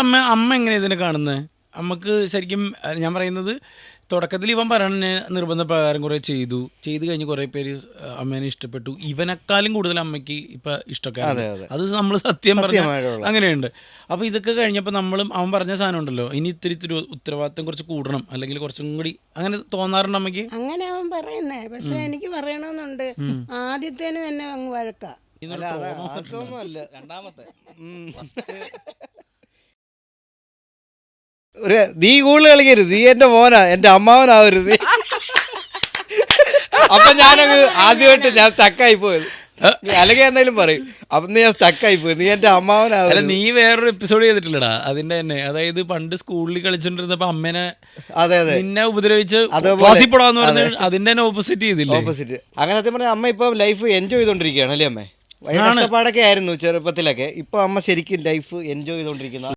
അമ്മ അമ്മ എങ്ങനെയാ ഇതിനെ കാണുന്നത്? അമ്മക്ക് ശരിക്കും ഞാൻ പറയുന്നത് തുടക്കത്തിൽ ഇവൻ പറയണ നിർബന്ധ പ്രകാരം കുറെ ചെയ്ത് കഴിഞ്ഞ് കുറെ പേര് അമ്മേനെ ഇഷ്ടപ്പെട്ടു. ഇവനെക്കാളും കൂടുതൽ അമ്മയ്ക്ക് ഇപ്പൊ ഇഷ്ടക്കാരാണ്. അത് നമ്മൾ സത്യം പറഞ്ഞ അങ്ങനെയുണ്ട്. അപ്പൊ ഇതൊക്കെ കഴിഞ്ഞപ്പോൾ അവൻ പറഞ്ഞ സാധനം ഉണ്ടല്ലോ, ഇനി ഇത്തിരി ഉത്തരവാദിത്തം കുറച്ച് കൂടണം, അല്ലെങ്കിൽ കുറച്ചും കൂടി അങ്ങനെ തോന്നാറുണ്ട് അമ്മയ്ക്ക്. അങ്ങനെ അവൻ പറയുന്നേ, പക്ഷെ എനിക്ക് പറയണമെന്നുണ്ട്. ആദ്യത്തേന് തന്നെ അങ്ങ് വഴക്കാ. രണ്ടാമത്തെ ഒരു നീ കൂടുതൽ കളിക്കരുത്, നീ എന്റെ മോനാ, എന്റെ അമ്മാവനാവരുത്. അപ്പൊ ഞാനങ്ങ് ആദ്യമായിട്ട് ഞാൻ സ്റ്റക്കായി പോയത്. അല്ലെങ്കിൽ എന്തായാലും പറയും, അപ്പൊ ഞാൻ സ്റ്റക്കായി പോയത്, നീ എന്റെ അമ്മാവനാവരുത്. നീ വേറൊരു എപ്പിസോഡ് ചെയ്തിട്ടില്ലടാ അതിന്റെ തന്നെ. അതായത് പണ്ട് സ്കൂളിൽ കളിച്ചോണ്ടിരുന്നപ്പോ അമ്മേനെ നിന്നെ ഉപദ്രവിച്ച് ക്ലാസ്സിൽ പറഞ്ഞ അതിന്റെ തന്നെ ഓപ്പോസിറ്റ് ചെയ്തില്ല. ഓപ്പോസിറ്റ്. അങ്ങനെ സത്യം പറഞ്ഞാൽ അമ്മ ഇപ്പൊ ലൈഫ് എൻജോയ് ചെയ്തോണ്ടിരിക്കുകയാണ് അല്ലേ അമ്മേ? കഷ്ടപ്പാടൊക്കെ ആയിരുന്നു ചെറുപ്പത്തിലൊക്കെ. ഇപ്പൊ അമ്മ ശരിക്കും ലൈഫ് എൻജോയ് ചെയ്തോണ്ടിരിക്കുന്ന